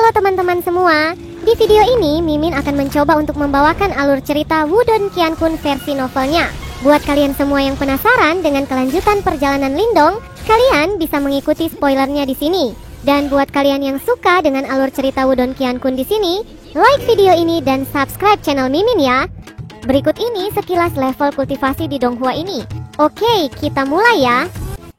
Halo teman-teman semua, di video ini Mimin akan mencoba untuk membawakan alur cerita Wudong Qiankun versi novelnya. Buat kalian semua yang penasaran dengan kelanjutan perjalanan Lindong, kalian bisa mengikuti spoilernya di sini. Dan buat kalian yang suka dengan alur cerita Wudong Qiankun di sini, like video ini dan subscribe channel Mimin ya. Berikut ini sekilas level kultivasi di Donghua ini. Oke, kita mulai ya.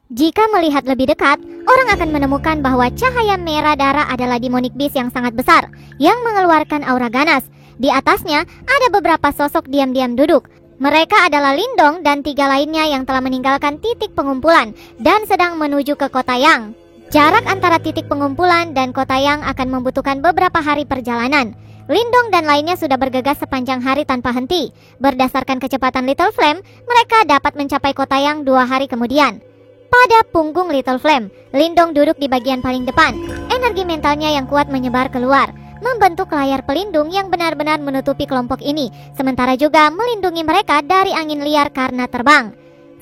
Jika melihat lebih dekat, orang akan menemukan bahwa cahaya merah darah adalah demonic beast yang sangat besar, yang mengeluarkan aura ganas. Di atasnya, ada beberapa sosok diam-diam duduk. Mereka adalah Lindong dan 3 lainnya yang telah meninggalkan titik pengumpulan dan sedang menuju ke kota Yang. Jarak antara titik pengumpulan dan kota Yang akan membutuhkan beberapa hari perjalanan. Lindong dan lainnya sudah bergegas sepanjang hari tanpa henti. Berdasarkan kecepatan Little Flame, mereka dapat mencapai kota Yang 2 hari kemudian. Pada punggung Little Flame, Lindong duduk di bagian paling depan. Energi mentalnya yang kuat menyebar keluar, membentuk layar pelindung yang benar-benar menutupi kelompok ini, sementara juga melindungi mereka dari angin liar karena terbang.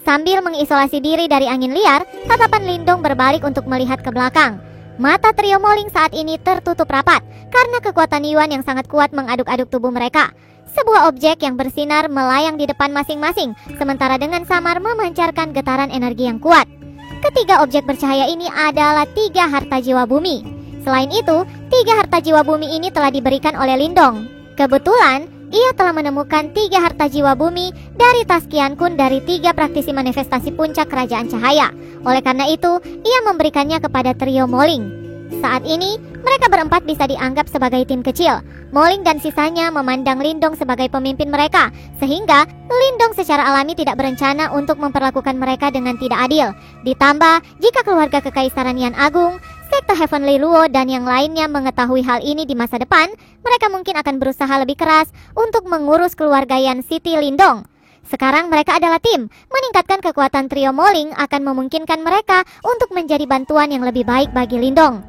Sambil mengisolasi diri dari angin liar, tatapan Lindong berbalik untuk melihat ke belakang. Mata trio Moling saat ini tertutup rapat karena kekuatan Yuan yang sangat kuat mengaduk-aduk tubuh mereka. Sebuah objek yang bersinar melayang di depan masing-masing, sementara dengan samar memancarkan getaran energi yang kuat. Ketiga objek bercahaya ini adalah 3 harta jiwa bumi. Selain itu, 3 harta jiwa bumi ini telah diberikan oleh Lindong. Kebetulan, ia telah menemukan 3 harta jiwa bumi dari tas Qiankun dari 3 praktisi manifestasi puncak kerajaan cahaya. Oleh karena itu, ia memberikannya kepada trio Moling. Saat ini, mereka berempat bisa dianggap sebagai tim kecil. Moling dan sisanya memandang Lindong sebagai pemimpin mereka, sehingga Lindong secara alami tidak berencana untuk memperlakukan mereka dengan tidak adil. Ditambah, jika keluarga Kekaisaran Yan Agung, sekte Heavenly Luo dan yang lainnya mengetahui hal ini di masa depan, mereka mungkin akan berusaha lebih keras untuk mengurus keluarga Yan City Lindong. Sekarang mereka adalah tim. Meningkatkan kekuatan trio Moling akan memungkinkan mereka untuk menjadi bantuan yang lebih baik bagi Lindong.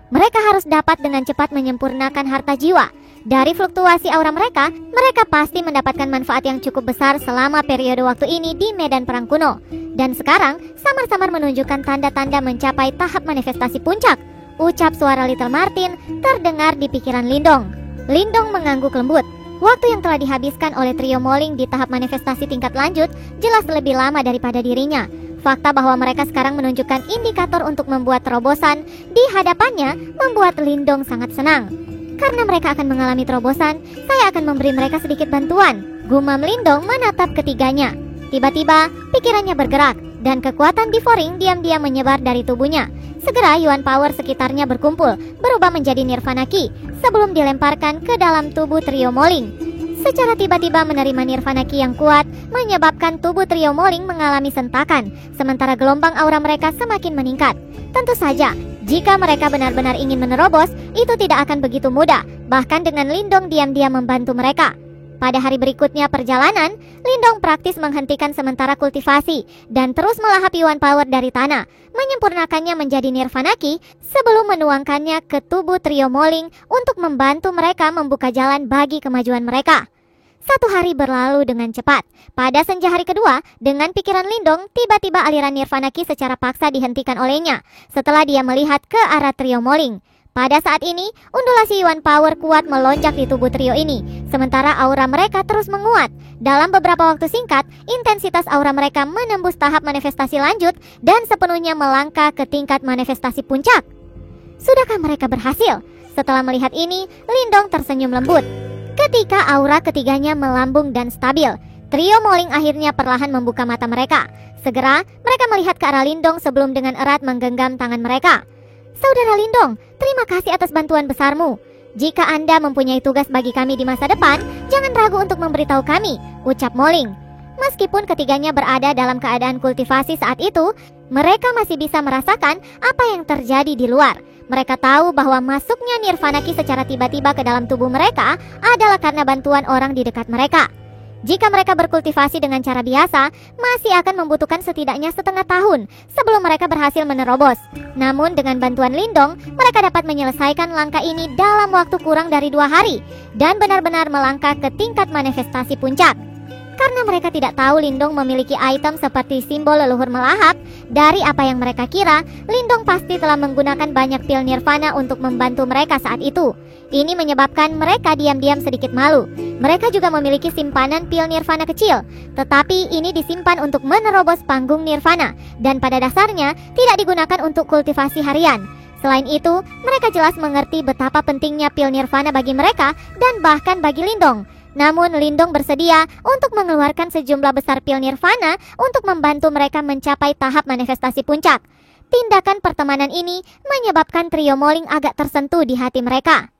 Mereka harus dapat dengan cepat menyempurnakan harta jiwa. Dari fluktuasi aura mereka, mereka pasti mendapatkan manfaat yang cukup besar selama periode waktu ini di medan perang kuno. Dan sekarang, samar-samar menunjukkan tanda-tanda mencapai tahap manifestasi puncak. Ucap suara Little Martin terdengar di pikiran Lindong. Lindong mengangguk lembut. Waktu yang telah dihabiskan oleh trio Moling di tahap manifestasi tingkat lanjut jelas lebih lama daripada dirinya. Fakta bahwa mereka sekarang menunjukkan indikator untuk membuat terobosan di hadapannya membuat Lindong sangat senang. Karena mereka akan mengalami terobosan, saya akan memberi mereka sedikit bantuan. Gumam Lindong menatap ketiganya. Tiba-tiba, pikirannya bergerak dan kekuatan Devouring diam-diam menyebar dari tubuhnya. Segera Yuan Power sekitarnya berkumpul, berubah menjadi Nirvana Ki sebelum dilemparkan ke dalam tubuh trio Moling. Secara tiba-tiba menerima Nirvana Ki yang kuat menyebabkan tubuh trio Moling mengalami sentakan, sementara gelombang aura mereka semakin meningkat. Tentu saja, jika mereka benar-benar ingin menerobos, itu tidak akan begitu mudah, bahkan dengan Lindong diam-diam membantu mereka. Pada hari berikutnya perjalanan, Lindong praktis menghentikan sementara kultivasi dan terus melahap Yuan Power dari tanah, menyempurnakannya menjadi Nirvana Ki sebelum menuangkannya ke tubuh trio Moling untuk membantu mereka membuka jalan bagi kemajuan mereka. 1 hari berlalu dengan cepat. Pada senja hari kedua, dengan pikiran Lindong, tiba-tiba aliran Nirvana Ki secara paksa dihentikan olehnya setelah dia melihat ke arah trio Moling. Pada saat ini, undulasi Yuan Power kuat melonjak di tubuh trio ini, sementara aura mereka terus menguat. Dalam beberapa waktu singkat, intensitas aura mereka menembus tahap manifestasi lanjut dan sepenuhnya melangkah ke tingkat manifestasi puncak. Sudahkah mereka berhasil? Setelah melihat ini, Lindong tersenyum lembut. Ketika aura ketiganya melambung dan stabil, trio Moling akhirnya perlahan membuka mata mereka. Segera, mereka melihat ke arah Lindong sebelum dengan erat menggenggam tangan mereka. Saudara Lindong, terima kasih atas bantuan besarmu. Jika Anda mempunyai tugas bagi kami di masa depan, jangan ragu untuk memberitahu kami, ucap Moling. Meskipun ketiganya berada dalam keadaan kultivasi saat itu, mereka masih bisa merasakan apa yang terjadi di luar. Mereka tahu bahwa masuknya Nirvana Ki secara tiba-tiba ke dalam tubuh mereka adalah karena bantuan orang di dekat mereka. Jika mereka berkultivasi dengan cara biasa, masih akan membutuhkan setidaknya setengah tahun sebelum mereka berhasil menerobos. Namun dengan bantuan Lindong, mereka dapat menyelesaikan langkah ini dalam waktu kurang dari 2 hari dan benar-benar melangkah ke tingkat manifestasi puncak. Karena mereka tidak tahu Lindong memiliki item seperti simbol leluhur melahap, dari apa yang mereka kira, Lindong pasti telah menggunakan banyak pil nirvana untuk membantu mereka saat itu. Ini menyebabkan mereka diam-diam sedikit malu. Mereka juga memiliki simpanan pil nirvana kecil, tetapi ini disimpan untuk menerobos panggung nirvana, dan pada dasarnya tidak digunakan untuk kultivasi harian. Selain itu, mereka jelas mengerti betapa pentingnya pil nirvana bagi mereka dan bahkan bagi Lindong. Namun Lindong bersedia untuk mengeluarkan sejumlah besar pil nirvana untuk membantu mereka mencapai tahap manifestasi puncak. Tindakan pertemanan ini menyebabkan trio Moling agak tersentuh di hati mereka.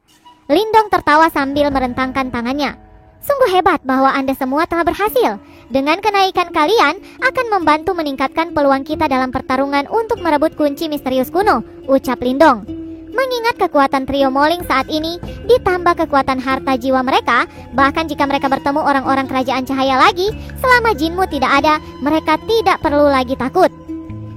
Lindong tertawa sambil merentangkan tangannya. Sungguh hebat bahwa Anda semua telah berhasil. Dengan kenaikan kalian akan membantu meningkatkan peluang kita dalam pertarungan untuk merebut kunci misterius kuno, ucap Lindong. Mengingat kekuatan trio Moling saat ini, ditambah kekuatan harta jiwa mereka, bahkan jika mereka bertemu orang-orang kerajaan cahaya lagi, selama Jinmu tidak ada, mereka tidak perlu lagi takut.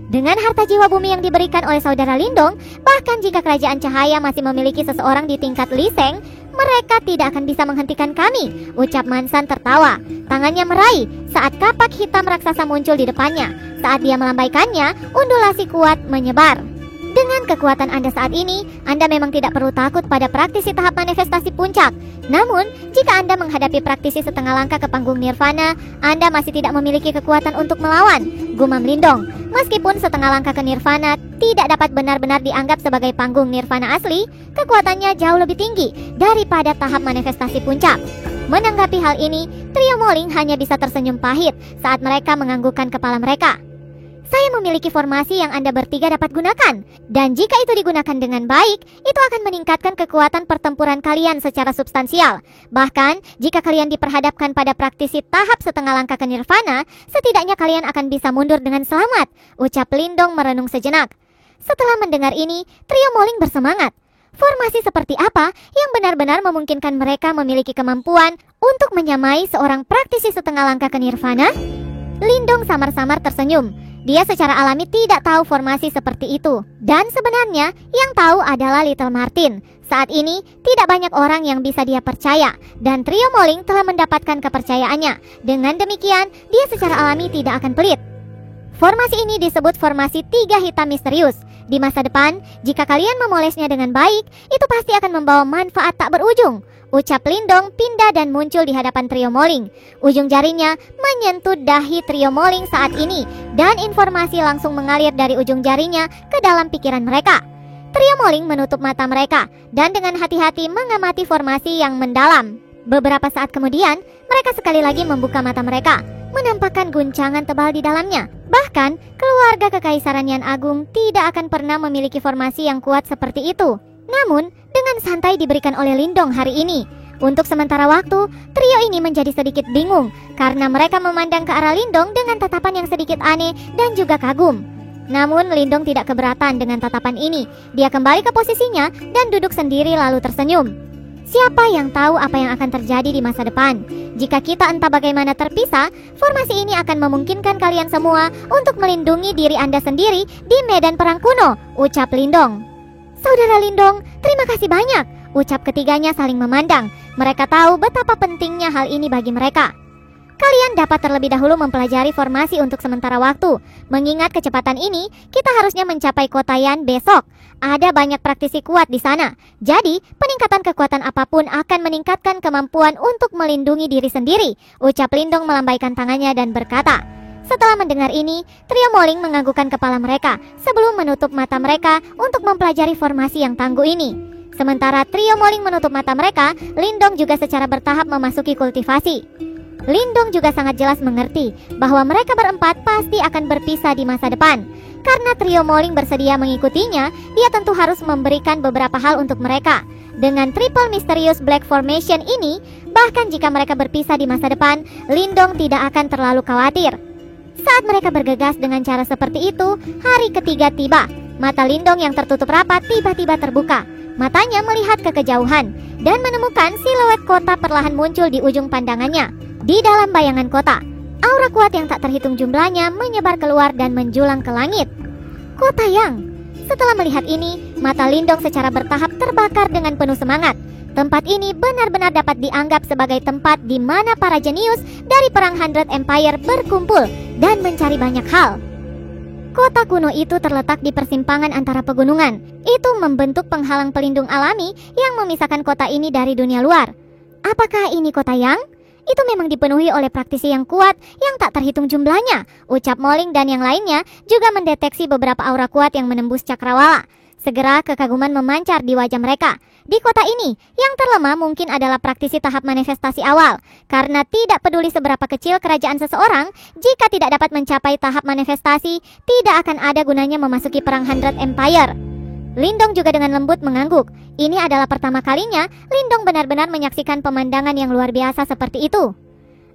Dengan harta jiwa bumi yang diberikan oleh saudara Lindong, bahkan jika kerajaan cahaya masih memiliki seseorang di tingkat Liseng, mereka tidak akan bisa menghentikan kami, ucap Mansan tertawa. Tangannya meraih saat kapak hitam raksasa muncul di depannya. Saat dia melambaikannya, undulasi kuat menyebar. Dengan kekuatan Anda saat ini, Anda memang tidak perlu takut pada praktisi tahap manifestasi puncak. Namun, jika Anda menghadapi praktisi setengah langkah ke panggung nirvana, Anda masih tidak memiliki kekuatan untuk melawan, gumam Lindong. Meskipun setengah langkah ke nirvana tidak dapat benar-benar dianggap sebagai panggung nirvana asli, kekuatannya jauh lebih tinggi daripada tahap manifestasi puncak. Menanggapi hal ini, trio Moling hanya bisa tersenyum pahit saat mereka menganggukkan kepala mereka. Saya memiliki formasi yang Anda bertiga dapat gunakan, dan jika itu digunakan dengan baik, itu akan meningkatkan kekuatan pertempuran kalian secara substansial. Bahkan, jika kalian diperhadapkan pada praktisi tahap setengah langkah ke nirvana, setidaknya kalian akan bisa mundur dengan selamat, ucap Lindong merenung sejenak. Setelah mendengar ini, trio Moling bersemangat. Formasi seperti apa yang benar-benar memungkinkan mereka memiliki kemampuan untuk menyamai seorang praktisi setengah langkah ke nirvana? Lindong samar-samar tersenyum. Dia secara alami tidak tahu formasi seperti itu. Dan sebenarnya yang tahu adalah Little Martin. Saat ini tidak banyak orang yang bisa dia percaya, dan trio Moling telah mendapatkan kepercayaannya. Dengan demikian, dia secara alami tidak akan pelit. Formasi ini disebut formasi tiga hitam misterius. Di masa depan, jika kalian memolesnya dengan baik, itu pasti akan membawa manfaat tak berujung, ucap Lindong pindah dan muncul di hadapan trio Moling. Ujung jarinya menyentuh dahi trio Moling saat ini, dan informasi langsung mengalir dari ujung jarinya ke dalam pikiran mereka. Trio Moling menutup mata mereka dan dengan hati-hati mengamati formasi yang mendalam. Beberapa saat kemudian, mereka sekali lagi membuka mata mereka, menampakkan guncangan tebal di dalamnya. Bahkan, keluarga Kekaisaran Yan Agung tidak akan pernah memiliki formasi yang kuat seperti itu. Namun, dengan santai diberikan oleh Lindong hari ini. Untuk sementara waktu, trio ini menjadi sedikit bingung karena mereka memandang ke arah Lindong dengan tatapan yang sedikit aneh dan juga kagum. Namun, Lindong tidak keberatan dengan tatapan ini. Dia kembali ke posisinya dan duduk sendiri lalu tersenyum. Siapa yang tahu apa yang akan terjadi di masa depan? Jika kita entah bagaimana terpisah, formasi ini akan memungkinkan kalian semua untuk melindungi diri Anda sendiri di medan perang kuno, ucap Lindong. Saudara Lindong, terima kasih banyak, ucap ketiganya saling memandang. Mereka tahu betapa pentingnya hal ini bagi mereka. Kalian dapat terlebih dahulu mempelajari formasi untuk sementara waktu. Mengingat kecepatan ini, kita harusnya mencapai kota Yan besok. Ada banyak praktisi kuat di sana. Jadi, peningkatan kekuatan apapun akan meningkatkan kemampuan untuk melindungi diri sendiri, ucap Lindong melambaikan tangannya dan berkata. Setelah mendengar ini, trio Moling menganggukkan kepala mereka sebelum menutup mata mereka untuk mempelajari formasi yang tangguh ini. Sementara trio Moling menutup mata mereka, Lindong juga secara bertahap memasuki kultivasi. Lindong juga sangat jelas mengerti bahwa mereka berempat pasti akan berpisah di masa depan. Karena trio Moling bersedia mengikutinya, dia tentu harus memberikan beberapa hal untuk mereka. Dengan Triple Mysterious Black Formation ini, bahkan jika mereka berpisah di masa depan, Lindong tidak akan terlalu khawatir. Saat mereka bergegas dengan cara seperti itu, hari ketiga tiba. Mata Lindong yang tertutup rapat tiba-tiba terbuka. Matanya melihat ke kejauhan dan menemukan siluet kota perlahan muncul di ujung pandangannya. Di dalam bayangan kota, aura kuat yang tak terhitung jumlahnya menyebar keluar dan menjulang ke langit. Kota Yang. Setelah melihat ini, mata Lindong secara bertahap terbakar dengan penuh semangat. Tempat ini benar-benar dapat dianggap sebagai tempat di mana para jenius dari perang Hundred Empire berkumpul dan mencari banyak hal. Kota kuno itu terletak di persimpangan antara pegunungan. Itu membentuk penghalang pelindung alami yang memisahkan kota ini dari dunia luar. Apakah ini kota Yang? Itu memang dipenuhi oleh praktisi yang kuat yang tak terhitung jumlahnya. Ucap Moling dan yang lainnya juga mendeteksi beberapa aura kuat yang menembus cakrawala. Segera kekaguman memancar di wajah mereka. Di kota ini, yang terlemah mungkin adalah praktisi tahap manifestasi awal. Karena tidak peduli seberapa kecil kerajaan seseorang, jika tidak dapat mencapai tahap manifestasi, tidak akan ada gunanya memasuki perang Hundred Empire. Lindong juga dengan lembut mengangguk. Ini adalah pertama kalinya Lindong benar-benar menyaksikan pemandangan yang luar biasa seperti itu.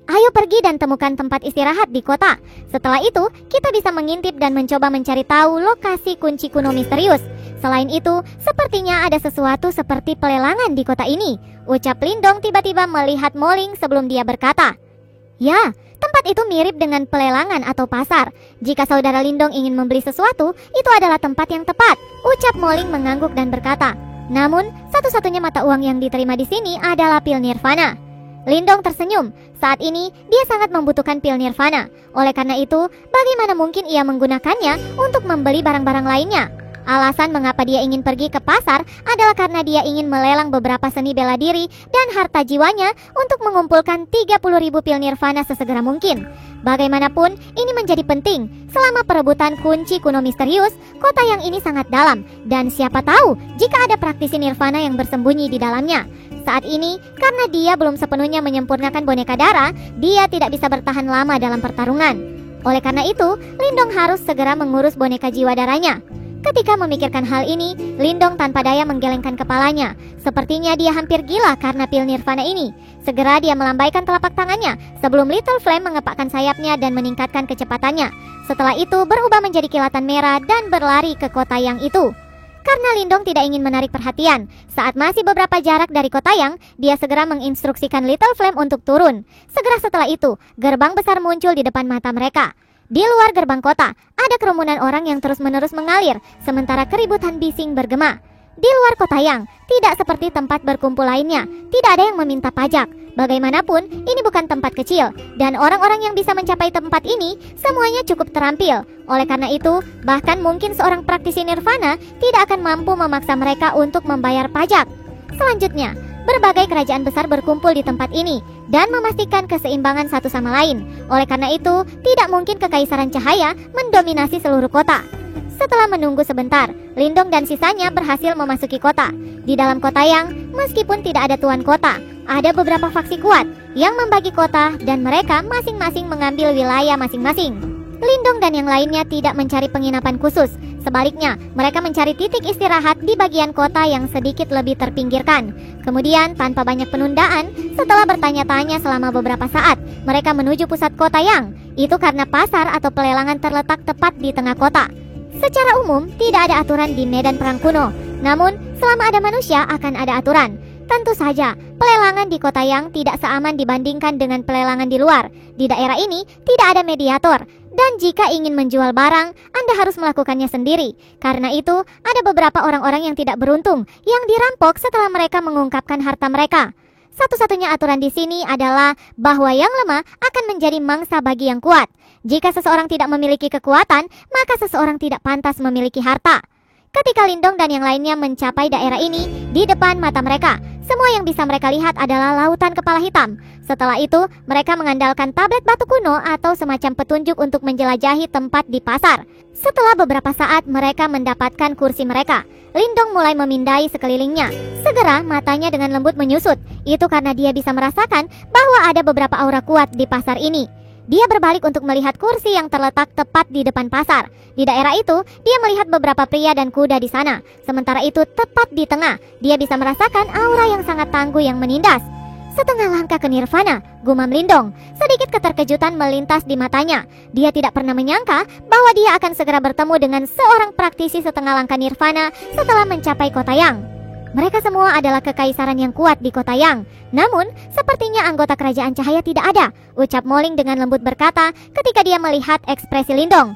Ayo pergi dan temukan tempat istirahat di kota. Setelah itu, kita bisa mengintip dan mencoba mencari tahu lokasi kunci kuno misterius. Selain itu, sepertinya ada sesuatu seperti pelelangan di kota ini. Ucap Lindong tiba-tiba melihat Moling sebelum dia berkata, "Ya, tempat itu mirip dengan pelelangan atau pasar. Jika saudara Lindong ingin membeli sesuatu, itu adalah tempat yang tepat." Ucap Moling mengangguk dan berkata, "Namun, satu-satunya mata uang yang diterima di sini adalah pil nirvana." Lindong tersenyum. Saat ini, dia sangat membutuhkan pil nirvana. Oleh karena itu, bagaimana mungkin ia menggunakannya untuk membeli barang-barang lainnya? Alasan mengapa dia ingin pergi ke pasar adalah karena dia ingin melelang beberapa seni bela diri dan harta jiwanya untuk mengumpulkan 30.000 pil nirvana sesegera mungkin. Bagaimanapun, ini menjadi penting. Selama perebutan kunci kuno misterius, kota yang ini sangat dalam. Dan siapa tahu jika ada praktisi nirvana yang bersembunyi di dalamnya. Saat ini, karena dia belum sepenuhnya menyempurnakan boneka darah, dia tidak bisa bertahan lama dalam pertarungan. Oleh karena itu, Lindong harus segera mengurus boneka jiwa darahnya. Ketika memikirkan hal ini, Lindong tanpa daya menggelengkan kepalanya. Sepertinya dia hampir gila karena pil nirvana ini. Segera dia melambaikan telapak tangannya sebelum Little Flame mengepakkan sayapnya dan meningkatkan kecepatannya. Setelah itu berubah menjadi kilatan merah dan berlari ke kota yang itu. Karena Lindong tidak ingin menarik perhatian, saat masih beberapa jarak dari kota yang, dia segera menginstruksikan Little Flame untuk turun. Segera setelah itu, gerbang besar muncul di depan mata mereka. Di luar gerbang kota, ada kerumunan orang yang terus-menerus mengalir, sementara keributan bising bergema. Di luar kota yang, tidak seperti tempat berkumpul lainnya, tidak ada yang meminta pajak. Bagaimanapun, ini bukan tempat kecil, dan orang-orang yang bisa mencapai tempat ini, semuanya cukup terampil. Oleh karena itu, bahkan mungkin seorang praktisi nirvana tidak akan mampu memaksa mereka untuk membayar pajak. Selanjutnya, berbagai kerajaan besar berkumpul di tempat ini dan memastikan keseimbangan satu sama lain. Oleh karena itu, tidak mungkin kekaisaran cahaya mendominasi seluruh kota. Setelah menunggu sebentar, Lindong dan sisanya berhasil memasuki kota. Di dalam kota yang, meskipun tidak ada tuan kota, ada beberapa faksi kuat yang membagi kota dan mereka masing-masing mengambil wilayah masing-masing. Lindong dan yang lainnya tidak mencari penginapan khusus. Sebaliknya, mereka mencari titik istirahat di bagian kota yang sedikit lebih terpinggirkan. Kemudian, tanpa banyak penundaan, setelah bertanya-tanya selama beberapa saat, mereka menuju pusat kota yang, itu karena pasar atau pelelangan terletak tepat di tengah kota. Secara umum, tidak ada aturan di medan perang kuno. Namun, selama ada manusia akan ada aturan. Tentu saja, pelelangan di kota yang tidak seaman dibandingkan dengan pelelangan di luar. Di daerah ini, tidak ada mediator. Dan jika ingin menjual barang, Anda harus melakukannya sendiri. Karena itu, ada beberapa orang-orang yang tidak beruntung yang dirampok setelah mereka mengungkapkan harta mereka. Satu-satunya aturan di sini adalah bahwa yang lemah akan menjadi mangsa bagi yang kuat. Jika seseorang tidak memiliki kekuatan, maka seseorang tidak pantas memiliki harta. Ketika Lindong dan yang lainnya mencapai daerah ini, di depan mata mereka, semua yang bisa mereka lihat adalah lautan kepala hitam. Setelah itu, mereka mengandalkan tablet batu kuno atau semacam petunjuk untuk menjelajahi tempat di pasar. Setelah beberapa saat mereka mendapatkan kursi mereka, Lindong mulai memindai sekelilingnya. Segera matanya dengan lembut menyusut. Itu karena dia bisa merasakan bahwa ada beberapa aura kuat di pasar ini. Dia berbalik untuk melihat kursi yang terletak tepat di depan pasar. Di daerah itu, dia melihat beberapa pria dan kuda di sana. Sementara itu, tepat di tengah, dia bisa merasakan aura yang sangat tangguh yang menindas. Setengah langkah ke nirvana, gumam Lindong. Sedikit keterkejutan melintas di matanya. Dia tidak pernah menyangka bahwa dia akan segera bertemu dengan seorang praktisi setengah langkah nirvana setelah mencapai kota yang. Mereka semua adalah kekaisaran yang kuat di kota yang. Namun, sepertinya anggota kerajaan cahaya tidak ada, ucap Moling dengan lembut berkata ketika dia melihat ekspresi Lindong.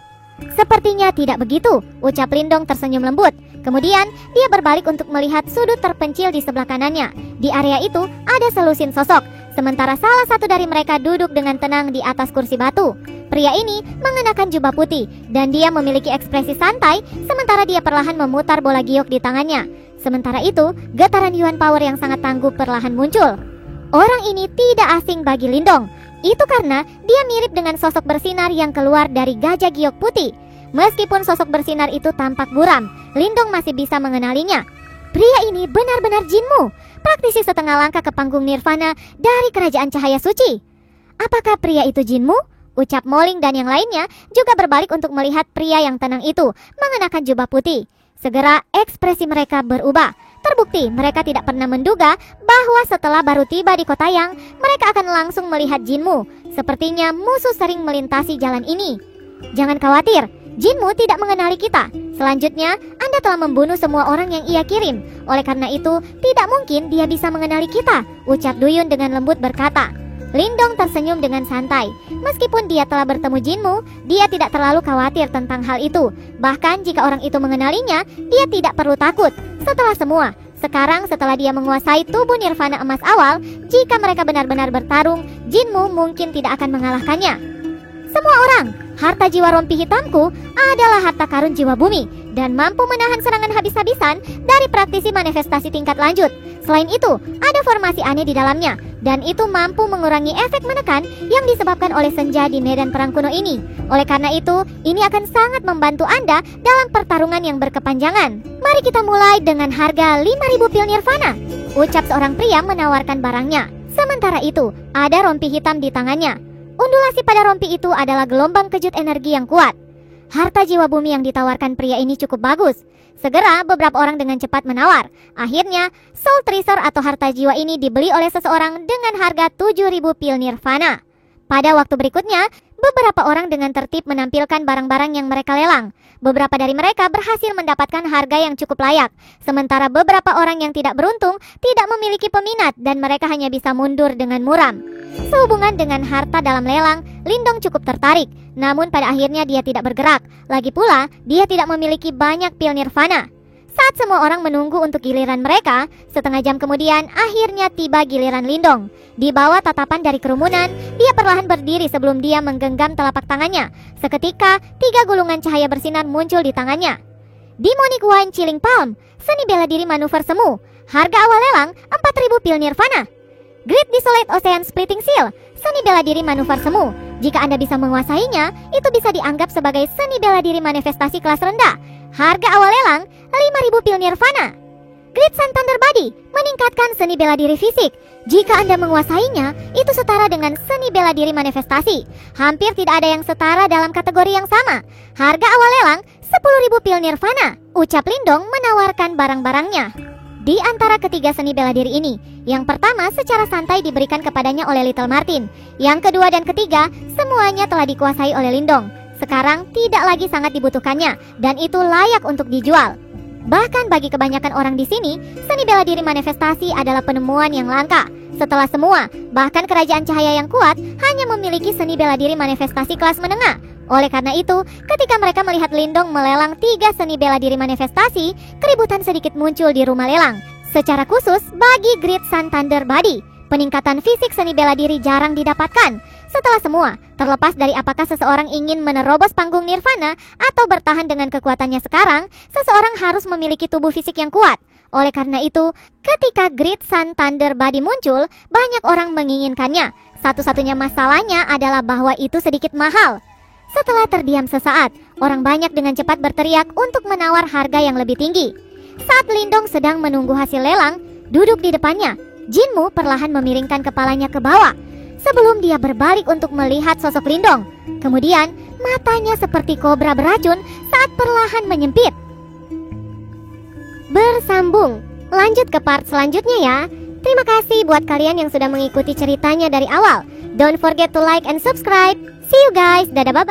Sepertinya tidak begitu, ucap Lindong tersenyum lembut. Kemudian dia berbalik untuk melihat sudut terpencil di sebelah kanannya. Di area itu ada selusin sosok, sementara salah satu dari mereka duduk dengan tenang di atas kursi batu. Pria ini mengenakan jubah putih dan dia memiliki ekspresi santai sementara dia perlahan memutar bola giok di tangannya. Sementara itu, getaran Yuan Power yang sangat tangguh perlahan muncul. Orang ini tidak asing bagi Lindong. Itu karena dia mirip dengan sosok bersinar yang keluar dari gajah giok putih. Meskipun sosok bersinar itu tampak buram, Lindong masih bisa mengenalinya. Pria ini benar-benar Jinmu, praktisi setengah langkah ke panggung nirvana dari kerajaan cahaya suci. Apakah pria itu Jinmu? Ucap Moling dan yang lainnya juga berbalik untuk melihat pria yang tenang itu mengenakan jubah putih. Segera ekspresi mereka berubah. Terbukti mereka tidak pernah menduga bahwa setelah baru tiba di kota Yang, mereka akan langsung melihat Jinmu. Sepertinya musuh sering melintasi jalan ini. Jangan khawatir, Jinmu tidak mengenali kita. Selanjutnya, Anda telah membunuh semua orang yang ia kirim. Oleh karena itu, tidak mungkin dia bisa mengenali kita, ucap Duyun dengan lembut berkata. Lindong tersenyum dengan santai. Meskipun dia telah bertemu Jinmu, dia tidak terlalu khawatir tentang hal itu. Bahkan jika orang itu mengenalinya, dia tidak perlu takut. Setelah semua, sekarang setelah dia menguasai tubuh nirvana emas awal, jika mereka benar-benar bertarung, Jinmu mungkin tidak akan mengalahkannya. Semua orang, harta jiwa rompi hitamku adalah harta karun jiwa bumi dan mampu menahan serangan habis-habisan dari praktisi manifestasi tingkat lanjut. Selain itu, ada formasi aneh di dalamnya dan itu mampu mengurangi efek menekan yang disebabkan oleh senja di medan perang kuno ini. Oleh karena itu, ini akan sangat membantu Anda dalam pertarungan yang berkepanjangan. Mari kita mulai dengan harga 5.000 pil nirvana, ucap seorang pria menawarkan barangnya. Sementara itu, ada rompi hitam di tangannya. Undulasi pada rompi itu adalah gelombang kejut energi yang kuat. Harta jiwa bumi yang ditawarkan pria ini cukup bagus. Segera beberapa orang dengan cepat menawar. Akhirnya, Soul Treasure atau harta jiwa ini dibeli oleh seseorang dengan harga 7.000 pil nirvana. Pada waktu berikutnya, beberapa orang dengan tertib menampilkan barang-barang yang mereka lelang. Beberapa dari mereka berhasil mendapatkan harga yang cukup layak. Sementara beberapa orang yang tidak beruntung tidak memiliki peminat dan mereka hanya bisa mundur dengan muram. Sehubungan dengan harta dalam lelang, Lindong cukup tertarik. Namun pada akhirnya dia tidak bergerak. Lagi pula, dia tidak memiliki banyak pil nirvana. Saat semua orang menunggu untuk giliran mereka, setengah jam kemudian akhirnya tiba giliran Lindong. Di bawah tatapan dari kerumunan, dia perlahan berdiri sebelum dia menggenggam telapak tangannya. Seketika, 3 gulungan cahaya bersinar muncul di tangannya. Demonic Wine Chilling Palm, seni bela diri manuver semu. Harga awal lelang 4.000 pil nirvana. Great Desolate Ocean Splitting Seal, seni bela diri manuver semu. Jika Anda bisa menguasainya, itu bisa dianggap sebagai seni bela diri manifestasi kelas rendah. Harga awal lelang 5.000 pil nirvana. Great Sun Thunder Body, meningkatkan seni bela diri fisik. Jika Anda menguasainya, itu setara dengan seni bela diri manifestasi. Hampir tidak ada yang setara dalam kategori yang sama. Harga awal lelang 10.000 pil nirvana, ucap Lindong menawarkan barang-barangnya. Di antara ketiga seni bela diri ini, yang pertama secara santai diberikan kepadanya oleh Little Martin. Yang kedua dan ketiga, semuanya telah dikuasai oleh Lindong. Sekarang tidak lagi sangat dibutuhkannya, dan itu layak untuk dijual. Bahkan bagi kebanyakan orang di sini, seni bela diri manifestasi adalah penemuan yang langka. Setelah semua, bahkan kerajaan cahaya yang kuat hanya memiliki seni bela diri manifestasi kelas menengah. Oleh karena itu, ketika mereka melihat Lindong melelang 3 seni bela diri manifestasi, keributan sedikit muncul di rumah lelang. Secara khusus, bagi Great Sun Thunder Body, peningkatan fisik seni bela diri jarang didapatkan. Setelah semua, terlepas dari apakah seseorang ingin menerobos panggung nirvana atau bertahan dengan kekuatannya sekarang, seseorang harus memiliki tubuh fisik yang kuat. Oleh karena itu, ketika Great Sun Thunder Body muncul, banyak orang menginginkannya. Satu-satunya masalahnya adalah bahwa itu sedikit mahal. Setelah terdiam sesaat, orang banyak dengan cepat berteriak untuk menawar harga yang lebih tinggi. Saat Lindong sedang menunggu hasil lelang, duduk di depannya, Jinmu perlahan memiringkan kepalanya ke bawah sebelum dia berbalik untuk melihat sosok Lindong. Kemudian, matanya seperti kobra beracun saat perlahan menyempit. Bersambung, lanjut ke part selanjutnya ya. Terima kasih buat kalian yang sudah mengikuti ceritanya dari awal. Don't forget to like and subscribe. See you guys, dadah bye-bye.